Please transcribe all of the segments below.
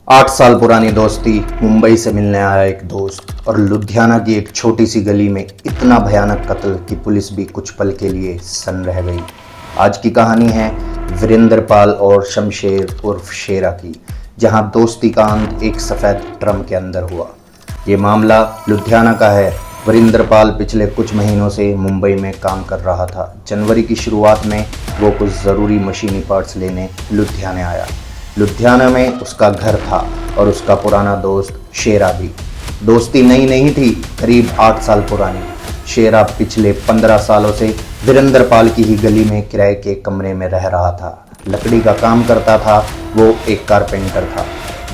8 साल पुरानी दोस्ती। मुंबई से मिलने आया एक दोस्त और लुधियाना की एक छोटी सी गली में इतना भयानक कत्ल कि पुलिस भी कुछ पल के लिए सन्न रह गई। आज की कहानी है वीरेंद्र पाल और शमशेर उर्फ शेरा की, जहां दोस्ती का अंत एक सफ़ेद ड्रम के अंदर हुआ। ये मामला लुधियाना का है। वीरेंद्र पाल पिछले कुछ महीनों से मुंबई में काम कर रहा था। जनवरी की शुरुआत में वो कुछ ज़रूरी मशीनी पार्ट्स लेने लुधियाना आया। लुधियाना में उसका घर था और उसका पुराना दोस्त शेरा भी। दोस्ती नई नहीं थी, करीब 8 साल पुरानी। शेरा पिछले 15 सालों से वीरेंद्र पाल की ही गली में किराए के कमरे में रह रहा था। लकड़ी का काम करता था, वो एक कारपेंटर था।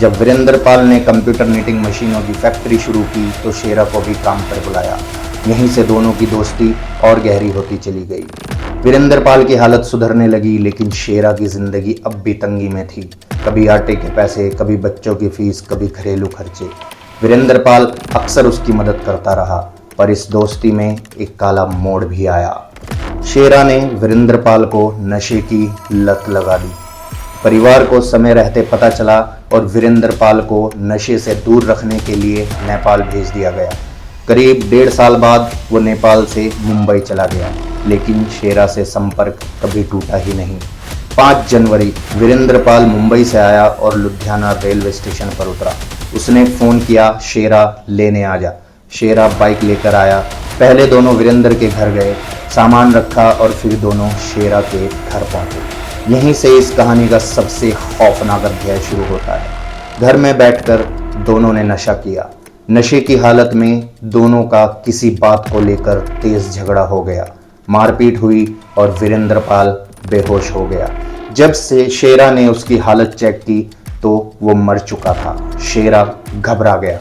जब वीरेंद्र पाल ने कंप्यूटर नीटिंग मशीनों की फैक्ट्री शुरू की तो शेरा को भी काम पर बुलाया। यहीं से दोनों की दोस्ती और गहरी होती चली गई। वीरेंद्र पाल की हालत सुधरने लगी, लेकिन शेरा की जिंदगी अब भी तंगी में थी। कभी आटे के पैसे, कभी बच्चों की फीस, कभी घरेलू खर्चे। वीरेंद्र पाल अक्सर उसकी मदद करता रहा, पर इस दोस्ती में एक काला मोड़ भी आया। शेरा ने वीरेंद्र पाल को नशे की लत लगा दी। परिवार को समय रहते पता चला और वीरेंद्र पाल को नशे से दूर रखने के लिए नेपाल भेज दिया गया। करीब 1.5 साल बाद वो नेपाल से मुंबई चला गया, लेकिन शेरा से संपर्क कभी टूटा ही नहीं। 5 जनवरी वीरेंद्र पाल मुंबई से आया और लुधियाना रेलवे स्टेशन पर उतरा। उसने फ़ोन किया, शेरा लेने आ जा। शेरा बाइक लेकर आया। पहले दोनों वीरेंद्र के घर गए, सामान रखा और फिर दोनों शेरा के घर पहुंचे। यहीं से इस कहानी का सबसे खौफनाक अध्याय शुरू होता है। घर में बैठकर दोनों ने नशा किया। नशे की हालत में दोनों का किसी बात को लेकर तेज झगड़ा हो गया। मारपीट हुई और वीरेंद्र पाल बेहोश हो गया। जब से शेरा ने उसकी हालत चेक की तो वो मर चुका था। शेरा घबरा गया।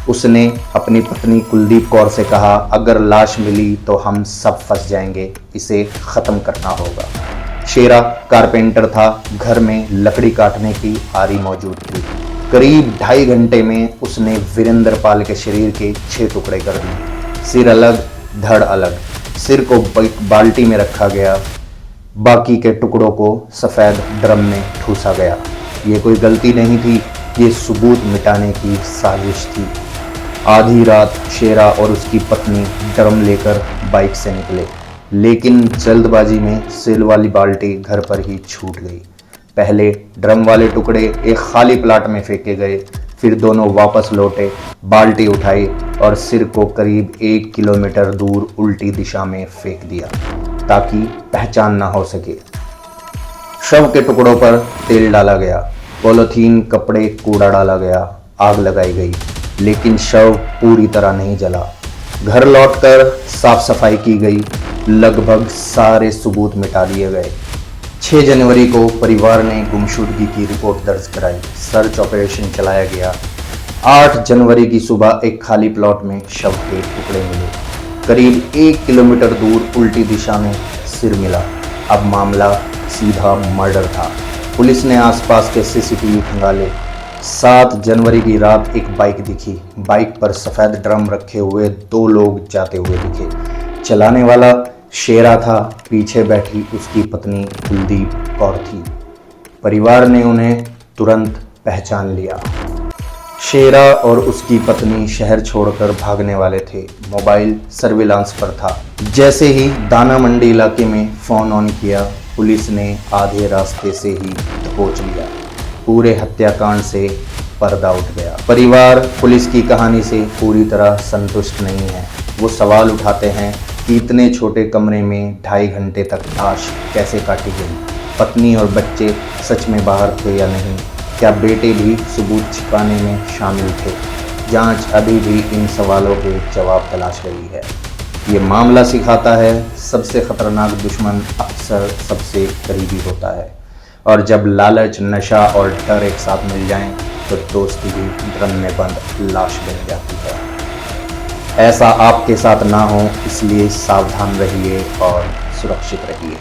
उसने अपनी पत्नी कुलदीप कौर से कहा, अगर लाश मिली तो हम सब फंस जाएंगे, इसे ख़त्म करना होगा। शेरा कारपेंटर था, घर में लकड़ी काटने की आरी मौजूद थी। करीब 2.5 घंटे में उसने वीरेंद्र पाल के शरीर के 6 टुकड़े कर दिए। सिर अलग, धड़ अलग। सिर को बाल्टी में रखा गया, बाकी के टुकड़ों को सफ़ेद ड्रम में ठूसा गया। ये कोई गलती नहीं थी, ये सबूत मिटाने की साजिश थी। आधी रात शेरा और उसकी पत्नी ड्रम लेकर बाइक से निकले, लेकिन जल्दबाजी में सिल वाली बाल्टी घर पर ही छूट गई। पहले ड्रम वाले टुकड़े एक खाली प्लाट में फेंके गए, फिर दोनों वापस लौटे, बाल्टी उठाई और सिर को करीब 1 किलोमीटर दूर उल्टी दिशा में फेंक दिया ताकि पहचान ना हो सके। शव के टुकड़ों पर तेल डाला गया, पॉलीथीन, कपड़े, कूड़ा डाला गया, आग लगाई गई, लेकिन शव पूरी तरह नहीं जला। घर लौटकर साफ सफाई की गई, लगभग सारे सबूत मिटा दिए गए। 6 जनवरी को परिवार ने गुमशुदगी की रिपोर्ट दर्ज कराई। सर्च ऑपरेशन चलाया गया। 8 जनवरी की सुबह एक खाली प्लॉट में शव के टुकड़े मिले। करीब 1 किलोमीटर दूर उल्टी दिशा में सिर मिला। अब मामला सीधा मर्डर था। पुलिस ने आसपास के सीसीटीवी खंगाले। 7 जनवरी की रात एक बाइक दिखी। बाइक पर सफ़ेद ड्रम रखे हुए 2 लोग जाते हुए दिखे। चलाने वाला शेरा था, पीछे बैठी उसकी पत्नी कुलदीप कौर थी। परिवार ने उन्हें तुरंत पहचान लिया। शेरा और उसकी पत्नी शहर छोड़कर भागने वाले थे। मोबाइल सर्विलांस पर था। जैसे ही दाना मंडी इलाके में फ़ोन ऑन किया, पुलिस ने आधे रास्ते से ही दबोच लिया। पूरे हत्याकांड से पर्दा उठ गया। परिवार पुलिस की कहानी से पूरी तरह संतुष्ट नहीं है। वो सवाल उठाते हैं कि इतने छोटे कमरे में 2.5 घंटे तक लाश कैसे काटी गई? पत्नी और बच्चे सच में बाहर थे या नहीं? क्या बेटे भी सबूत छिपाने में शामिल थे? जांच अभी भी इन सवालों के जवाब तलाश रही है। ये मामला सिखाता है, सबसे खतरनाक दुश्मन अक्सर सबसे करीबी होता है, और जब लालच, नशा और डर एक साथ मिल जाएं तो दोस्ती भी ड्रम में बंद लाश बन जाती है। ऐसा आपके साथ ना हो, इसलिए सावधान रहिए और सुरक्षित रहिए।